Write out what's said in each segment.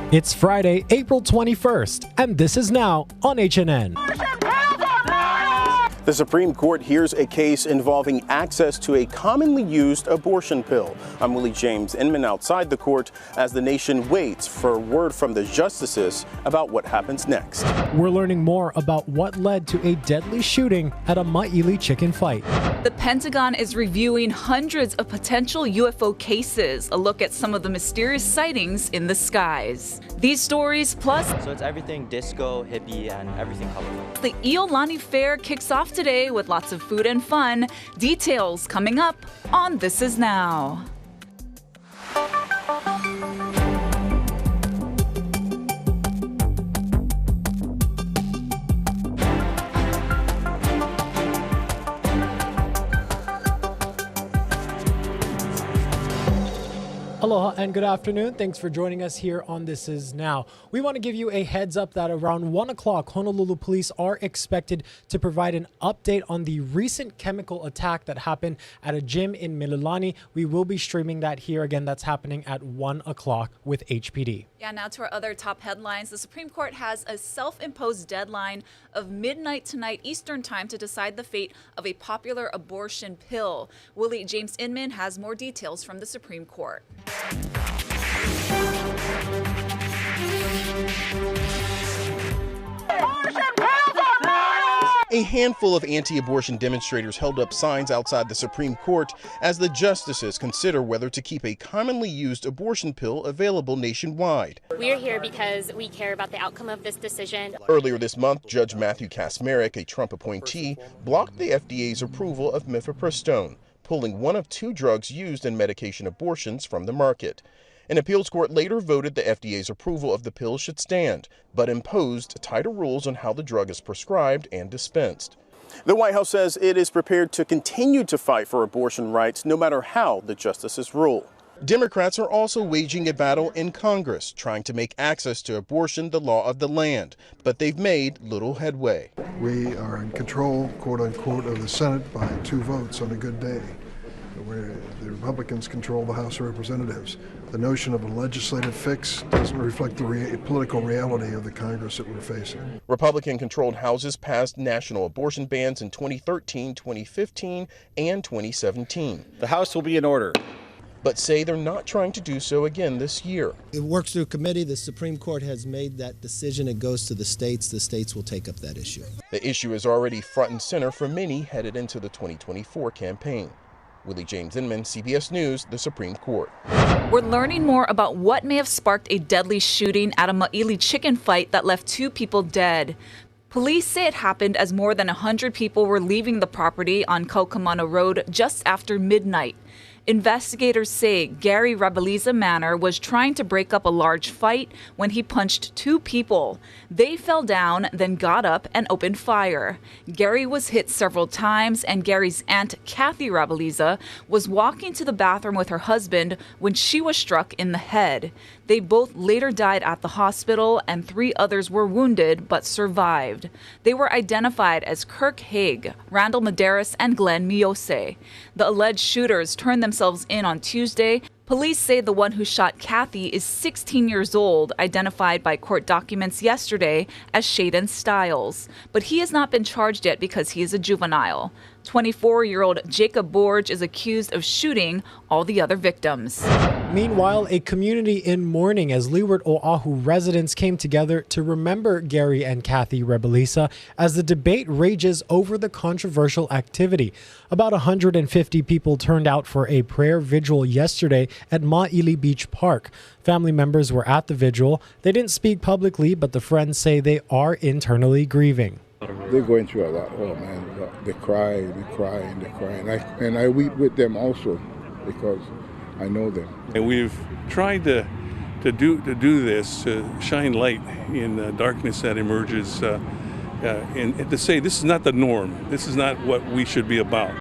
It's Friday, April 21st, and this is now on HNN. The Supreme Court hears a case involving access to a commonly used abortion pill. I'm Willie James Inman outside the court as the nation waits for word from the justices about what happens next. We're learning more about what led to a deadly shooting at a Maui chicken fight. The Pentagon is reviewing hundreds of potential UFO cases, a look at some of the mysterious sightings in the skies. These stories plus so it's everything disco, hippie, and everything colorful. The Iolani Fair kicks off today with lots of food and fun. Details coming up on This Is Now. Aloha and good afternoon. Thanks for joining us here on This Is Now. We want to give you a heads up that around 1 o'clock, Honolulu Police are expected to provide an update on the recent chemical attack that happened at a gym in Mililani. We will be streaming that here again. That's happening at 1 o'clock with HPD. Yeah, now to our other top headlines. The Supreme Court has a self-imposed deadline of midnight tonight Eastern Time to decide the fate of a popular abortion pill. Willie James Inman has more details from the Supreme Court. A handful of anti-abortion demonstrators held up signs outside the Supreme Court as the justices consider whether to keep a commonly used abortion pill available nationwide. We're here because we care about the outcome of this decision. Earlier this month, Judge Matthew Kaczmarek, a Trump appointee, blocked the FDA's approval of mifepristone, pulling one of two drugs used in medication abortions from the market. An appeals court later voted the FDA's approval of the pill should stand, but imposed tighter rules on how the drug is prescribed and dispensed. The White House says it is prepared to continue to fight for abortion rights no matter how the justices rule. Democrats are also waging a battle in Congress, trying to make access to abortion the law of the land, but they've made little headway. We are in control, quote unquote, of the Senate by 2 votes on a good day, where the Republicans control the House of Representatives. The notion of a legislative fix doesn't reflect the political reality of the Congress that we're facing. Republican-controlled houses passed national abortion bans in 2013, 2015, and 2017. The House will be in order, but say they're not trying to do so again this year. It works through committee. The Supreme Court has made that decision. It goes to the states. The states will take up that issue. The issue is already front and center for many headed into the 2024 campaign. Willie James Inman, CBS News, the Supreme Court. We're learning more about what may have sparked a deadly shooting at a Maui chicken fight that left 2 people dead. Police say it happened as more than 100 people were leaving the property on Kaukamana Road just after midnight. Investigators say Gary Rebeliza Manor was trying to break up a large fight when he punched 2 people. They fell down, then got up and opened fire. Gary was hit several times, and Gary's aunt, Kathy Rebeliza, was walking to the bathroom with her husband when she was struck in the head. They both later died at the hospital, and 3 others were wounded but survived. They were identified as Kirk Haig, Randall Medeiros, and Glenn Miose. The alleged shooters turned themselves in on Tuesday. Police say the one who shot Kathy is 16 years old, identified by court documents yesterday as Shaden Stiles. But he has not been charged yet because he is a juvenile. 24-year-old Jacob Borge is accused of shooting all the other victims. Meanwhile, a community in mourning as Leeward Oahu residents came together to remember Gary and Kathy Rebeliza as the debate rages over the controversial activity. About 150 people turned out for a prayer vigil yesterday at Maui Beach Park. Family members were at the vigil. They didn't speak publicly, but the friends say they are internally grieving. They're going through a lot. Oh man, they cry, and they cry, and I weep with them also because I know them. And we've tried to do this, to shine light in the darkness that emerges, and to say this is not the norm. This is not what we should be about.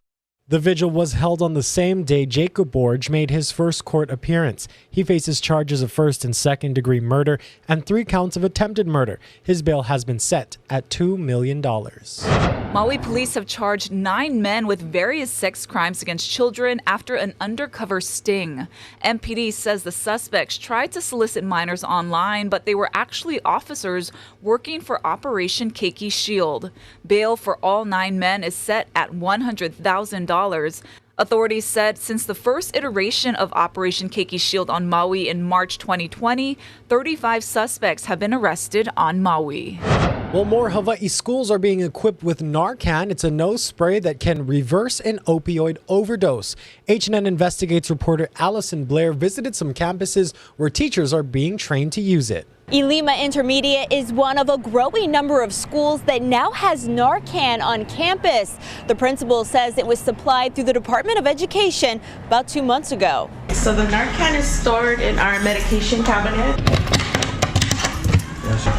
The vigil was held on the same day Jacob Borge made his first court appearance. He faces charges of first and second degree murder and 3 counts of attempted murder. His bail has been set at $2 million. Maui Police have charged 9 men with various sex crimes against children after an undercover sting. MPD says the suspects tried to solicit minors online, but they were actually officers working for Operation Keiki Shield. Bail for all 9 men is set at $100,000. Authorities said since the first iteration of Operation Keiki Shield on Maui in March 2020, 35 suspects have been arrested on Maui. Well, more Hawaii schools are being equipped with Narcan. It's a nose spray that can reverse an opioid overdose. H&N Investigates reporter Allison Blair visited some campuses where teachers are being trained to use it. Ilima Intermediate is one of a growing number of schools that now has Narcan on campus. The principal says it was supplied through the Department of Education about 2 months ago. So the Narcan is stored in our medication cabinet.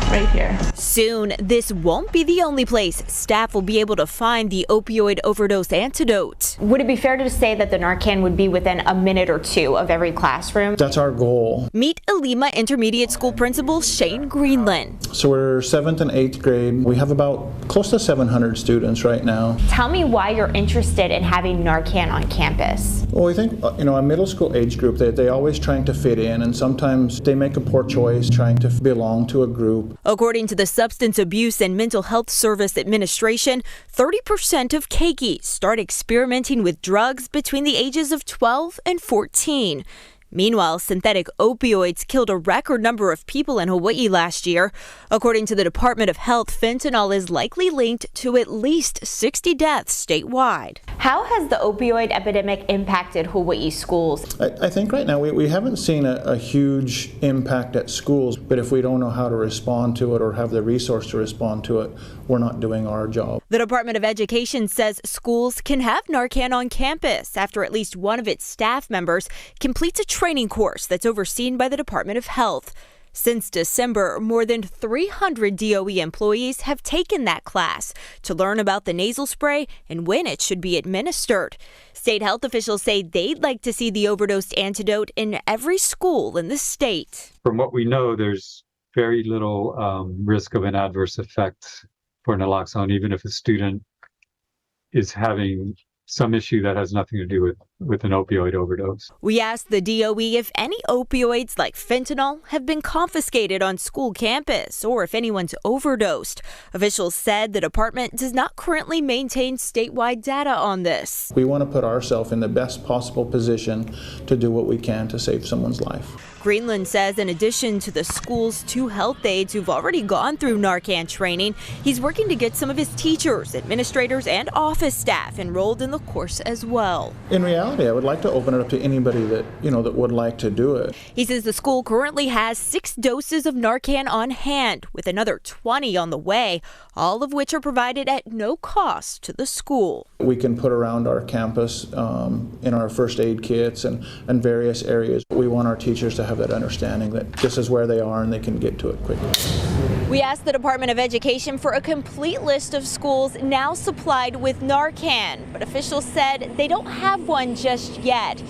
Right here. Soon, this won't be the only place staff will be able to find the opioid overdose antidote. Would it be fair to say that the Narcan would be within a minute or 2 of every classroom? That's our goal. Meet Ilima Intermediate School Principal Shane Greenland. So we're 7th and 8th grade. We have about close to 700 students right now. Tell me why you're interested in having Narcan on campus. Well, I think, a middle school age group, they're always trying to fit in, and sometimes they make a poor choice trying to belong to a group. According to the Substance Abuse and Mental Health Service Administration, 30% of keiki start experimenting with drugs between the ages of 12 and 14. Meanwhile, synthetic opioids killed a record number of people in Hawaii last year. According to the Department of Health, fentanyl is likely linked to at least 60 deaths statewide. How has the opioid epidemic impacted Hawaii schools? I think right now we haven't seen a huge impact at schools, but if we don't know how to respond to it or have the resource to respond to it, we're not doing our job. The Department of Education says schools can have Narcan on campus after at least one of its staff members completes a training course that's overseen by the Department of Health. Since December, more than 300 DOE employees have taken that class to learn about the nasal spray and when it should be administered. State health officials say they'd like to see the overdose antidote in every school in the state. From what we know, there's very little risk of an adverse effect for naloxone, even if a student is having some issue that has nothing to do with an opioid overdose. We asked the DOE if any opioids like fentanyl have been confiscated on school campus or if anyone's overdosed. Officials said the department does not currently maintain statewide data on this. We want to put ourselves in the best possible position to do what we can to save someone's life. Greenland says in addition to the school's 2 health aides who've already gone through Narcan training, he's working to get some of his teachers, administrators, and office staff enrolled in the course as well. In reality, I would like to open it up to anybody that would like to do it. He says the school currently has 6 doses of Narcan on hand, with another 20 on the way, all of which are provided at no cost to the school. We can put around our campus in our first aid kits and various areas. We want our teachers to have that understanding that this is where they are and they can get to it quickly. We asked the Department of Education for a complete list of schools now supplied with Narcan, but officials said they don't have one just yet.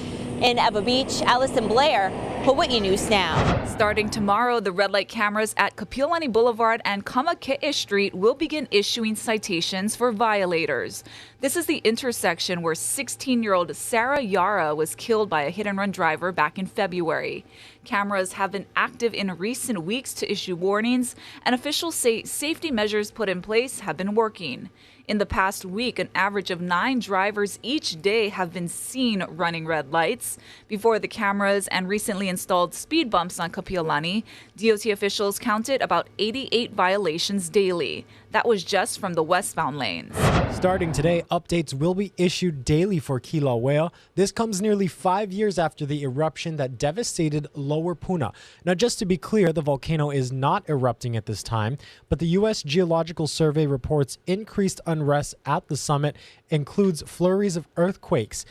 In Ewa Beach, Allison Blair, Hawaii News Now. Starting tomorrow, the red light cameras at Kapiolani Boulevard and Kamake'e Street will begin issuing citations for violators. This is the intersection where 16-year-old Sarah Yara was killed by a hit-and-run driver back in February. Cameras have been active in recent weeks to issue warnings, and officials say safety measures put in place have been working. In the past week, an average of 9 drivers each day have been seen running red lights. Before the cameras and recently installed speed bumps on Kapiolani, DOT officials counted about 88 violations daily. That was just from the westbound lanes. Starting today, updates will be issued daily for Kilauea. This comes nearly 5 years after the eruption that devastated Lower Puna. Now, just to be clear, the volcano is not erupting at this time, but the U.S. Geological Survey reports increased unrest at the summit, includes flurries of earthquakes.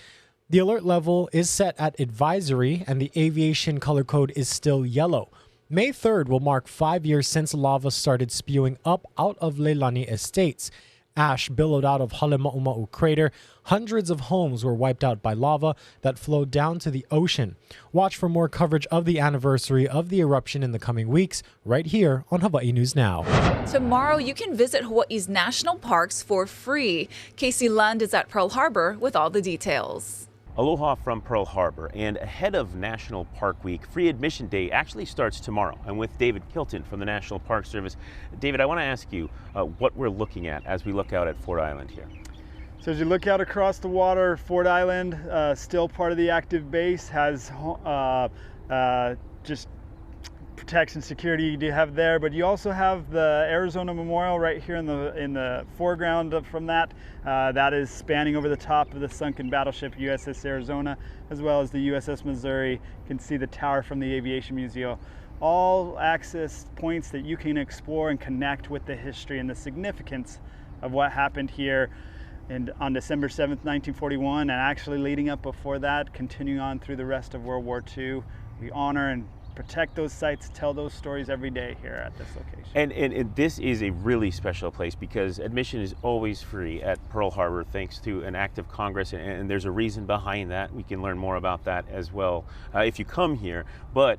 The alert level is set at advisory, and the aviation color code is still yellow. May 3rd will mark 5 years since lava started spewing up out of Leilani Estates. Ash billowed out of Halemaumau crater. Hundreds of homes were wiped out by lava that flowed down to the ocean. Watch for more coverage of the anniversary of the eruption in the coming weeks, right here on Hawaii News Now. Tomorrow, you can visit Hawaii's national parks for free. Casey Lund is at Pearl Harbor with all the details. Aloha from Pearl Harbor, and ahead of National Park Week, free admission day actually starts tomorrow. I'm with David Kilton from the National Park Service. David, I want to ask you what we're looking at as we look out at Ford Island here. So as you look out across the water, Ford Island, still part of the active base, has just protection, security you do have there, but you also have the Arizona Memorial right here in the foreground from that. That is spanning over the top of the sunken battleship USS Arizona, as well as the USS Missouri. You can see the tower from the Aviation Museum. All access points that you can explore and connect with the history and the significance of what happened here on December 7th, 1941, and actually leading up before that, continuing on through the rest of World War II. We honor and protect those sites, tell those stories every day here at this location. And this is a really special place because admission is always free at Pearl Harbor thanks to an act of Congress, and there's a reason behind that. We can learn more about that as well if you come here, but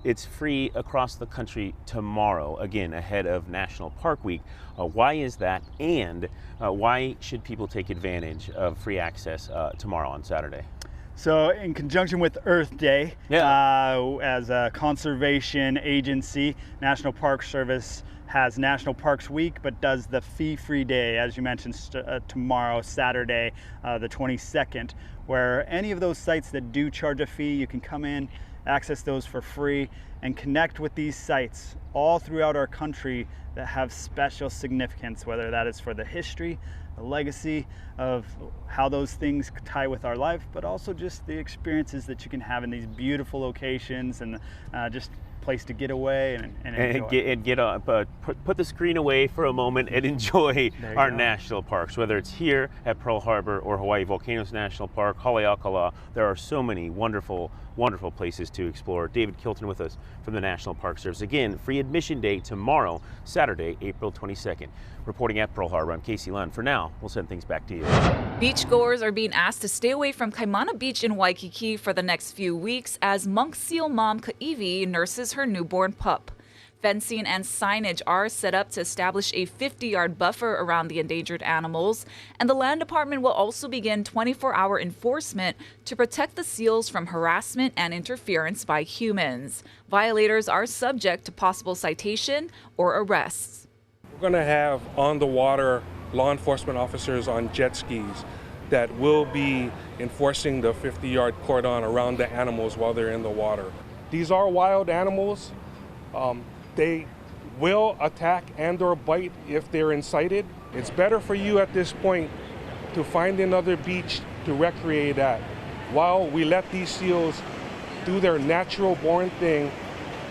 it's free across the country tomorrow, again ahead of National Park Week. Why is that, and why should people take advantage of free access tomorrow on Saturday? So in conjunction with Earth Day, as a conservation agency, National Park Service has National Parks Week, but does the fee-free day, as you mentioned, tomorrow, Saturday, the 22nd, where any of those sites that do charge a fee, you can come in, access those for free, and connect with these sites all throughout our country that have special significance, whether that is for the history, the legacy of how those things tie with our life, but also just the experiences that you can have in these beautiful locations, and just place to get away and enjoy. Put the screen away for a moment and enjoy our national parks, whether it's here at Pearl Harbor or Hawaii Volcanoes National Park, Haleakala. There are so many wonderful places to explore. David Kilton with us from the National Park Service. Again, free admission day tomorrow, Saturday, April 22nd. Reporting at Pearl Harbor, I'm Casey Lund. For now, we'll send things back to you. Beachgoers are being asked to stay away from Kaimana Beach in Waikiki for the next few weeks as monk seal mom Ka'ivi nurses her newborn pup. Fencing and signage are set up to establish a 50-yard buffer around the endangered animals, and the Land Department will also begin 24-hour enforcement to protect the seals from harassment and interference by humans. Violators are subject to possible citation or arrests. We're going to have on-the-water law enforcement officers on jet skis that will be enforcing the 50-yard cordon around the animals while they're in the water. These are wild animals. They will attack and or bite if they're incited. It's better for you at this point to find another beach to recreate at while we let these seals do their natural born thing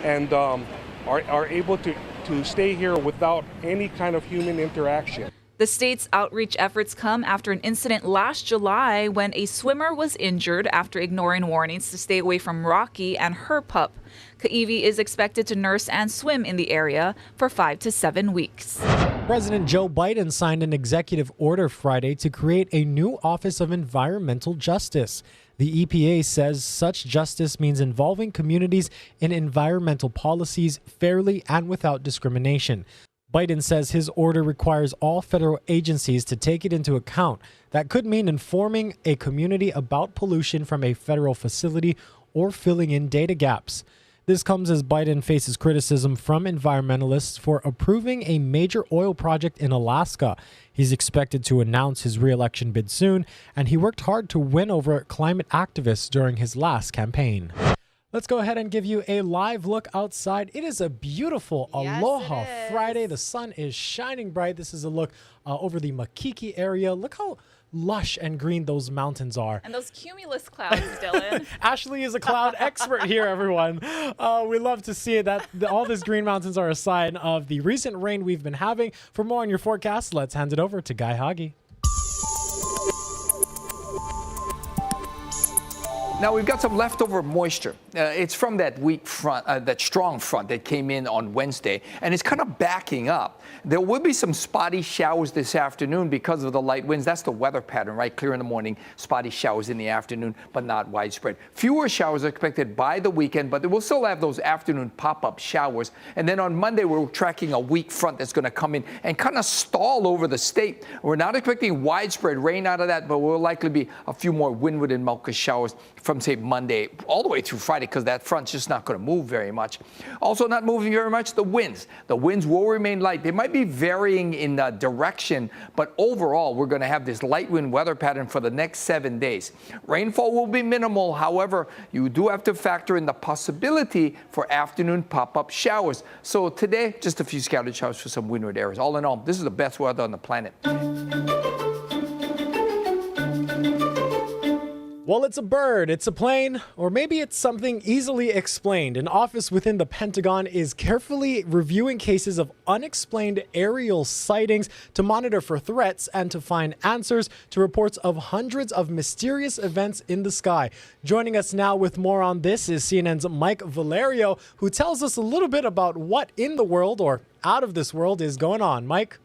and are able to stay here without any kind of human interaction. The state's outreach efforts come after an incident last July when a swimmer was injured after ignoring warnings to stay away from Rocky and her pup. Ka'ivi is expected to nurse and swim in the area for 5 to 7 weeks. President Joe Biden signed an executive order Friday to create a new Office of Environmental Justice. The EPA says such justice means involving communities in environmental policies fairly and without discrimination. Biden says his order requires all federal agencies to take it into account. That could mean informing a community about pollution from a federal facility or filling in data gaps. This comes as Biden faces criticism from environmentalists for approving a major oil project in Alaska. He's expected to announce his re-election bid soon, and he worked hard to win over climate activists during his last campaign. Let's go ahead and give you a live look outside. It is a beautiful Aloha Friday. The sun is shining bright. This is a look over the Makiki area. Look how lush and green those mountains are. And those cumulus clouds, Dylan. Ashley is a cloud expert here, everyone. We love to see that all these green mountains are a sign of the recent rain we've been having. For more on your forecast, let's hand it over to Guy Hagi. Now we've got some leftover moisture. It's from that weak front, that strong front that came in on Wednesday, and it's kind of backing up. There will be some spotty showers this afternoon because of the light winds. That's the weather pattern, right? Clear in the morning, spotty showers in the afternoon, but not widespread. Fewer showers are expected by the weekend, but we'll still have those afternoon pop-up showers. And then on Monday, we're tracking a weak front that's going to come in and kind of stall over the state. We're not expecting widespread rain out of that, but will likely be a few more windward and Milka showers from, say, Monday all the way through Friday, because that front's just not going to move very much. Also not moving very much, the winds. The winds will remain light. They might be varying in direction, but overall, we're going to have this light wind weather pattern for the next 7 days. Rainfall will be minimal. However, you do have to factor in the possibility for afternoon pop-up showers. So today, just a few scattered showers for some windward areas. All in all, this is the best weather on the planet. Well, it's a bird, it's a plane, or maybe it's something easily explained. An office within the Pentagon is carefully reviewing cases of unexplained aerial sightings to monitor for threats and to find answers to reports of hundreds of mysterious events in the sky. Joining us now with more on this is CNN's Mike Valerio, who tells us a little bit about what in the world or out of this world is going on. Mike?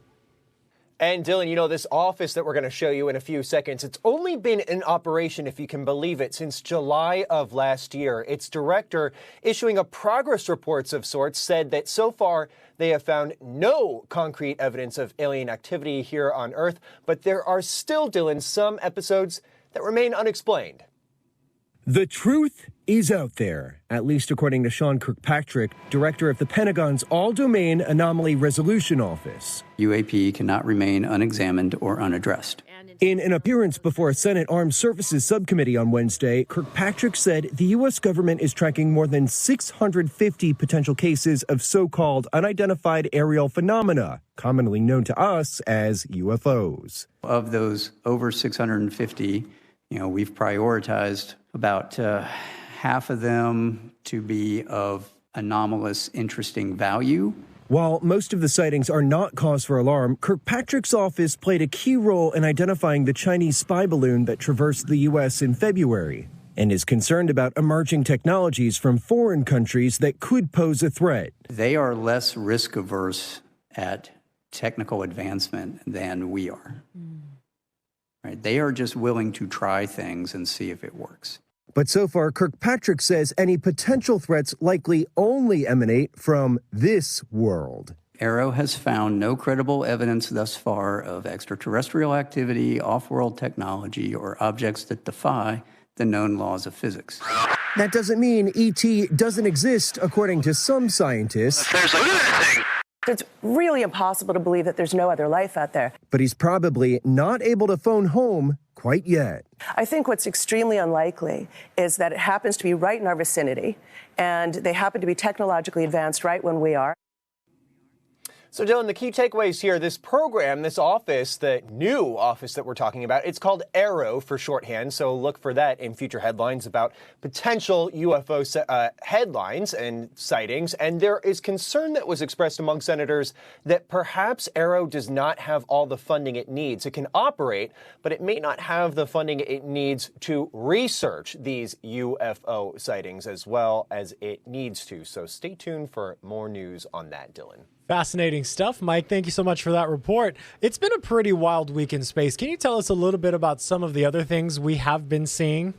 And Dylan, you know, this office that we're going to show you in a few seconds, it's only been in operation, if you can believe it, since July of last year. Its director, issuing a progress report of sorts, said that so far they have found no concrete evidence of alien activity here on Earth, but there are still, Dylan, some episodes that remain unexplained. The truth is out there, at least according to Sean Kirkpatrick, director of the Pentagon's All-Domain Anomaly Resolution Office. UAP cannot remain unexamined or unaddressed. In an appearance before a Senate Armed Services Subcommittee on Wednesday, Kirkpatrick said the U.S. government is tracking more than 650 potential cases of so-called unidentified aerial phenomena, commonly known to us as UFOs. Of those over 650, we've prioritized about half of them to be of anomalous, interesting value. While most of the sightings are not cause for alarm, Kirkpatrick's office played a key role in identifying the Chinese spy balloon that traversed the U.S. in February and is concerned about emerging technologies from foreign countries that could pose a threat. They are less risk-averse at technical advancement than we are. Right? They are just willing to try things and see if it works. But so far, Kirkpatrick says any potential threats likely only emanate from this world. AARO has found no credible evidence thus far of extraterrestrial activity, off-world technology, or objects that defy the known laws of physics. That doesn't mean ET doesn't exist, according to some scientists. It's really impossible to believe that there's no other life out there. But he's probably not able to phone home quite yet. I think what's extremely unlikely is that it happens to be right in our vicinity, and they happen to be technologically advanced right when we are. So, Dylan, the key takeaways here, this program, this office, the new office that we're talking about, it's called AARO for shorthand, so look for that in future headlines about potential UFO headlines and sightings. And there is concern that was expressed among senators that perhaps AARO does not have all the funding it needs. It can operate, but it may not have the funding it needs to research these UFO sightings as well as it needs to. So stay tuned for more news on that, Dylan. Fascinating stuff, Mike. Thank you so much for that report. It's been a pretty wild week in space. Can you tell us a little bit about some of the other things we have been seeing?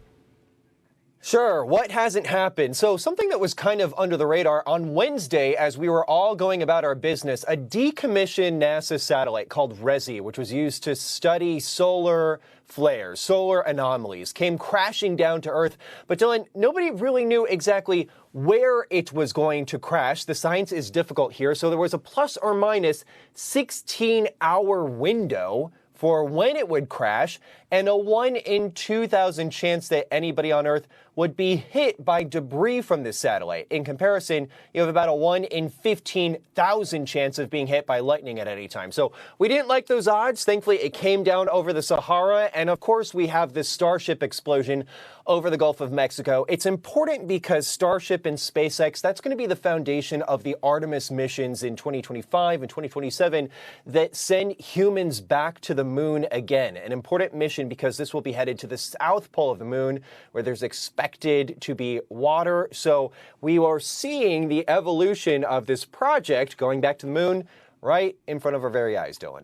Sure. What hasn't happened? So something that was kind of under the radar on Wednesday as we were all going about our business, a decommissioned NASA satellite called RESI, which was used to study solar flares, solar anomalies, came crashing down to Earth. But Dylan, nobody really knew exactly where it was going to crash. The science is difficult here. So there was a plus or minus 16-hour window for when it would crash, and a 1 in 2,000 chance that anybody on Earth would be hit by debris from this satellite. In comparison, you have about a 1 in 15,000 chance of being hit by lightning at any time. So we didn't like those odds. Thankfully, it came down over the Sahara, and of course, we have this Starship explosion over the Gulf of Mexico. It's important because Starship and SpaceX, that's going to be the foundation of the Artemis missions in 2025 and 2027 that send humans back to the moon again. An important mission because this will be headed to the south pole of the moon, where there's expected to be water. So we are seeing the evolution of this project going back to the moon right in front of our very eyes, Dylan.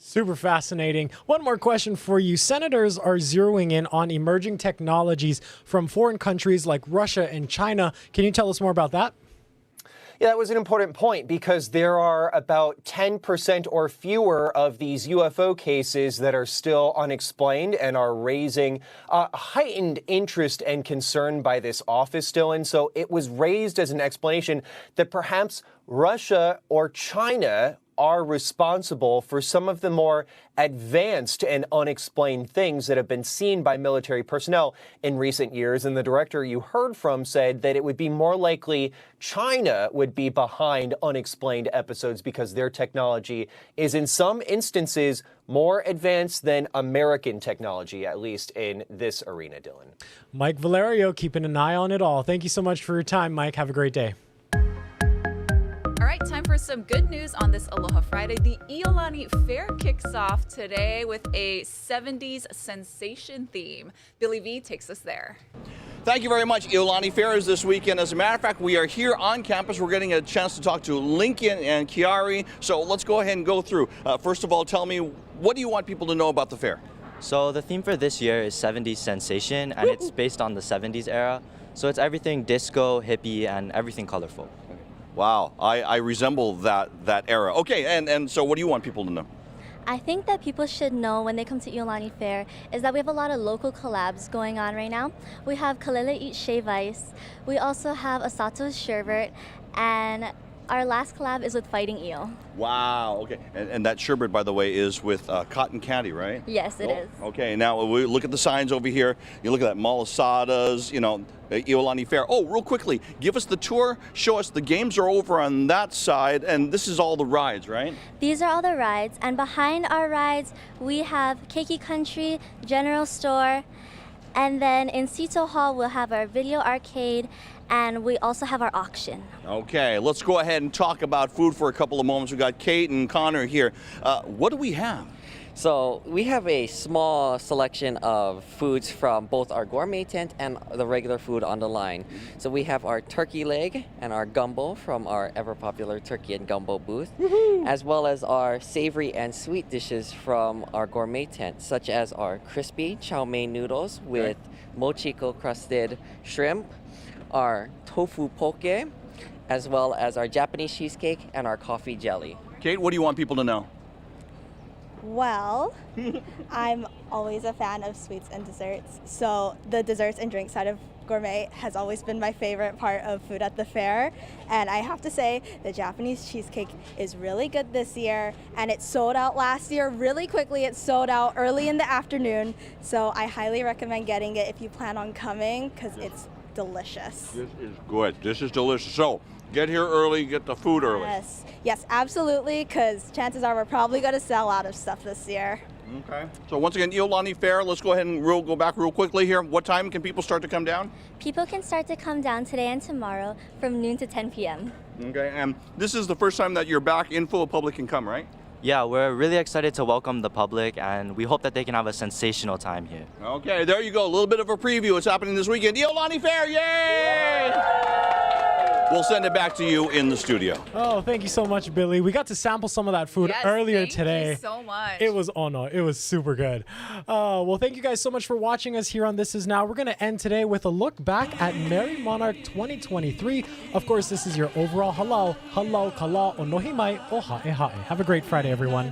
Super fascinating. One more question for you. Senators are zeroing in on emerging technologies from foreign countries like Russia and China. Can you tell us more about that? Yeah, that was an important point because there are about 10% or fewer of these UFO cases that are still unexplained and are raising heightened interest and concern by this office, Dylan. So it was raised as an explanation that perhaps Russia or China are responsible for some of the more advanced and unexplained things that have been seen by military personnel in recent years. And the director you heard from said that it would be more likely China would be behind unexplained episodes because their technology is in some instances more advanced than American technology, at least in this arena, Dylan. Mike Valerio keeping an eye on it all. Thank you so much for your time, Mike. Have a great day. All right, time for some good news on this Aloha Friday. The Iolani Fair kicks off today with a 70s sensation theme. Billy V takes us there. Thank you very much. Iolani Fair is this weekend. As a matter of fact, we are here on campus. We're getting a chance to talk to Lincoln and Kiari. So let's go ahead and go through. First of all, tell me, what do you want people to know about the fair? So the theme for this year is 70s sensation, and it's based on the 70s era. So it's everything disco, hippie, and everything colorful. Wow, I resemble that era. Okay, and so what do you want people to know? I think that people should know when they come to Iolani Fair is that we have a lot of local collabs going on right now. We have Kalele Eat Shave Ice. We also have Asato's Sherbet, and our last collab is with Fighting Eel. Wow, okay. And that sherbet, by the way, is with cotton candy, right? Yes, it is. Okay, now we look at the signs over here. You look at that Malasadas, Iolani Fair. Oh, real quickly, give us the tour. Show us the games are over on that side, and this is all the rides, right? These are all the rides, and behind our rides, we have Keiki Country, General Store, and then in Sito Hall, we'll have our video arcade, and we also have our auction. Okay, let's go ahead and talk about food for a couple of moments. We've got Kate and Connor here. What do we have? So we have a small selection of foods from both our gourmet tent and the regular food on the line. So we have our turkey leg and our gumbo from our ever popular turkey and gumbo booth, as well as our savory and sweet dishes from our gourmet tent, such as our crispy chow mein noodles with mochiko crusted shrimp, our tofu poke, as well as our Japanese cheesecake and our coffee jelly. Kate, what do you want people to know? Well, I'm always a fan of sweets and desserts, so the desserts and drinks side of gourmet has always been my favorite part of food at the fair. And I have to say, the Japanese cheesecake is really good this year, and it sold out last year really quickly. It sold out early in the afternoon, so I highly recommend getting it if you plan on coming, because it's delicious. This is good. This is delicious. So, get here early, get the food early. Yes, absolutely, because chances are we're probably going to sell out of stuff this year. Okay. So once again, Iolani Fair, let's go ahead and go back real quickly here. What time can people start to come down? People can start to come down today and tomorrow from noon to 10 p.m. Okay, and this is the first time that you're back in full public can come, right? Yeah, we're really excited to welcome the public, and we hope that they can have a sensational time here. Okay, there you go. A little bit of a preview. It's happening this weekend. Iolani Fair, yay! We'll send it back to you in the studio. Oh, thank you so much, Billy. We got to sample some of that food earlier today. Thank you so much. It was it was super good. Well, thank you guys so much for watching us here on This Is Now. We're going to end today with a look back at Merry Monarch 2023. Of course, this is your overall halal, kala o nohi mai o hae hae. Have a great Friday, everyone.